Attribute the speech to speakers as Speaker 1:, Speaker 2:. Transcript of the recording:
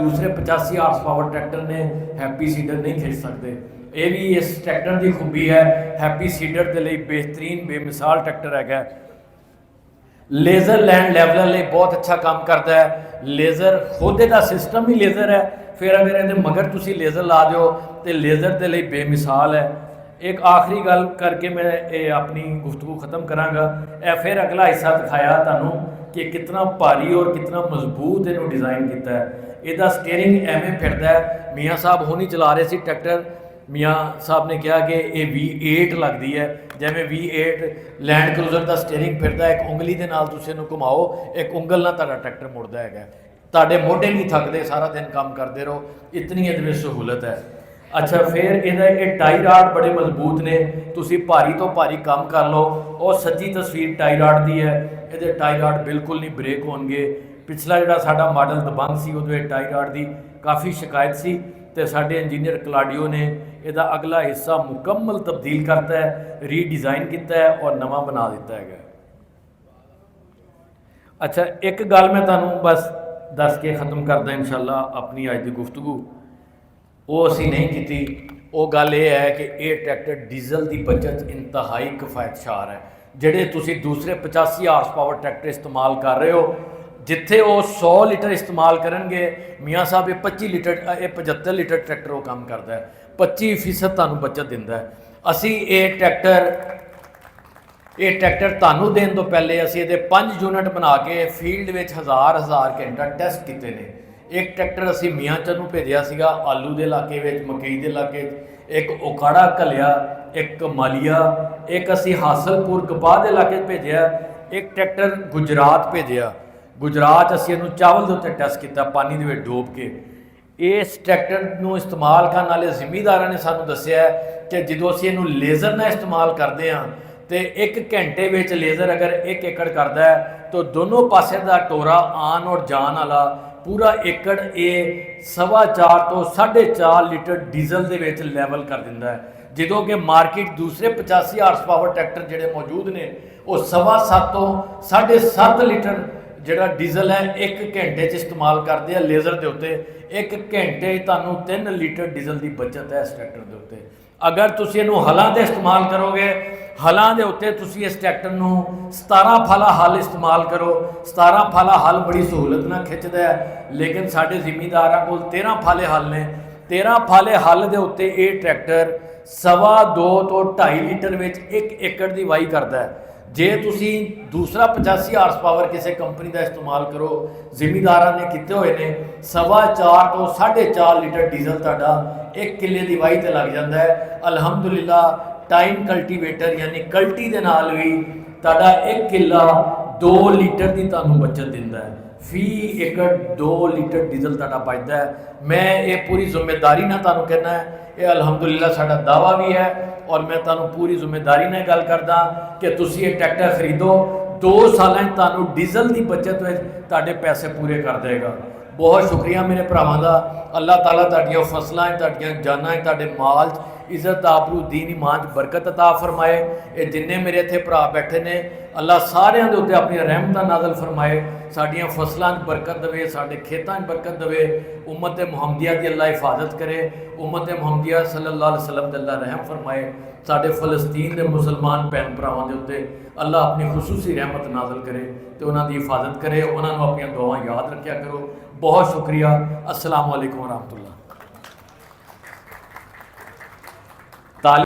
Speaker 1: दूसरे 85 horse power tractor ने happy seeder नहीं खिंच सकते। ये भी इस ट्रैक्टर की खूबी है। हैप्पी सीडर के लिए बेहतरीन बेमिसाल ट्रैक्टर है। लेज़र लैंड लेवलर लिए बहुत अच्छा काम करता है। लेज़र खुद का सिस्टम ही लेज़र है, फिर अगर ये मगर तुम लेज़र ला दो तो लेज़र के लिए बेमिसाल है। एक आखिरी गल करके मैं ये अपनी गुफ्तगू ख़त्म कराँगा। फिर अगला हिस्सा दिखाया तू कि कितना भारी और कितना मजबूत इन्हों डिज़ाइन किया है। इसका स्टेयरिंग एवें फिरता है। मियाँ साहब हुणी चला रहे थे ट्रैक्टर, मियाँ साहब ने कहा कि ये V8 लगती है, जिमें V8 लैंड क्रूजर का स्टेयरिंग फिरता है। एक उंगली के नाल तुसीं इहनूं घुमाओ, एक उंगल नाल तुहाडा ट्रैक्टर मुड़दा है। तुहाडे मोढे नहीं थकते, सारा दिन काम करते रहो, इतनी ये सहूलत है। अच्छा, फिर ये टाई राड बड़े मजबूत ने, तुसीं भारी तो भारी काम कर लो। और सच्ची तस्वीर टाई राड की है। ये टाई राड बिल्कुल नहीं ब्रेक होणगे। पिछला जिहड़ा साडा मॉडल दबंग सी उहदे टाई राड की काफ़ी शिकायत सी, तो साडे इंजीनियर कलाडियो ने इसका अगला हिस्सा मुकम्मल तब्दील करता है, रीडिज़ाइन किया है और नवा बना दिता है। अच्छा, एक गल मैं तुहानूं बस दस के ख़त्म करदा इंशाअल्लाह अपनी अज की गुफ्तगू। वो असी नहीं की। वो गल ये है कि ये ट्रैक्टर डीजल की बचत इंतहाई किफ़ायतशार है। जिहड़े तुसीं दूसरे 85 हार्स पावर ट्रैक्टर इस्तेमाल कर रहे हो, जिथे वो 100 लीटर इस्तेमाल करेंगे, मियाँ साहब ये 25 लीटर, ये 75 लीटर ट्रैक्टर वो काम करता है। 25% तुहानूं बचत दिंदा है। असी ये ट्रैक्टर तुहानूं देण तो पहले असी ये 5 यूनिट बना के फील्ड में हज़ार घंटा टेस्ट किए हैं। एक ट्रैक्टर असी मियाँ चनू भेजा सीगा आलू के इलाके में, मकई के इलाके, एक उखाड़ा घलिया, एक मालिया, एक असी हासलपुर कपाह के इलाके भेजा, एक ट्रैक्टर गुजरात भेजा। गुजरात असी इहनूं चावल के उत्ते टेस्ट किया पानी दे विच डोब के। इस ट्रैक्टर नूं इस्तेमाल करने वाले जिमीदारां ने सानूं दस्सिया कि जदों असी इहनूं लेज़र नाल इस्तेमाल करते हैं तो 1 घंटे में लेज़र अगर 1 एकड़ करता है तो दोनों पासे का टोरा आन और जान वाला पूरा एकड़ ये 4.25 तो 4.5 लीटर डीजल के विच लैवल कर दिंदा है। जो कि मार्केट दूसरे 85 हार्स पावर ट्रैक्टर जोड़े मौजूद ने वो 7.25 तो 7.5 लीटर जोड़ा डीजल है 1 घंटे इस्तेमाल करते हैं लेज़र के उत्ते। 1 घंटे तुहानूं 3 लीटर डीजल की बचत है इस ट्रैक्टर के उत्ते। अगर तुसीं इहनूं हलां ते इस्तेमाल करोगे, हलां दे उत्ते तुसीं इस ट्रैक्टर नूं 17 फाला हल इस्तेमाल करो। 17 फाला हल बड़ी सहूलत नाल खिंचदा है, लेकिन साडे जिमीदारां कोल 13 फाले हल ने। 13 फाले हल दे उत्ते ये ट्रैक्टर 2.25 तो 2.5 लीटर में 1 एकड़ की वाही करता है। जे तुसी दूसरा 85 हार्स पावर किसी कंपनी का इस्तेमाल करो, जिमीदारां ने किए हुए ने 4.25 तो 4.5 लीटर डीजल तुहाडा 1 किले की वाही ते लग जाता है। अलहमदुलिल्लाह टाइम कल्टीवेटर यानी कल्टी के नाल भी तुहाडा 1 किला 2 लीटर की तुहानूं बचत दिंदा है। फी एकड़ 2 लीटर डीजल तुहाडा बचदा है। मैं ये पूरी जिम्मेदारी नाल तुहानूं कहना है, ये अलहमदुलिल्लाह साडा दावा भी है और मैं तुहानूं पूरी जिम्मेदारी नाल गल करदा कि तुसीं ये ट्रैक्टर खरीदो। 2 सालां तुहानूं डीजल की बचत में तुहाडे पैसे पूरे कर देगा। बहुत शुक्रिया मेरे भरावां दा। अल्लाह ताला तुहाडीआं फसलां, तुहाडीआं जानां, तुहाडे माल इज्जत आबरू दीन ईमान बरकत अता फरमाए। ये जिन्ने मेरे इत्थे भरा बैठे ने अल्लाह सारियां दे उत्ते अपनी रहमतां नाज़िल फरमाए। साडियां फसलां बरकत देवे, साडे खेतां बरकत देवे। उम्मत मुहम्मदिया की अल्लाह हिफाजत करे। उम्मत मुहम्मदिया सल्लल्लाहु अलैहि वसल्लम दे अल्लाह रहम फरमाए। साडे फलस्तीन के मुसलमान भैन भरावां दे उत्ते अल्लाह अपनी खुसूसी रहमत नाज़िल करे तो उन्हां दी हिफाजत करे। उन्हां नूं अपनी दुआवां याद रखिया करो। बहुत शुक्रिया। अस्सलामु अलैकुम व रहमतुल्लाह।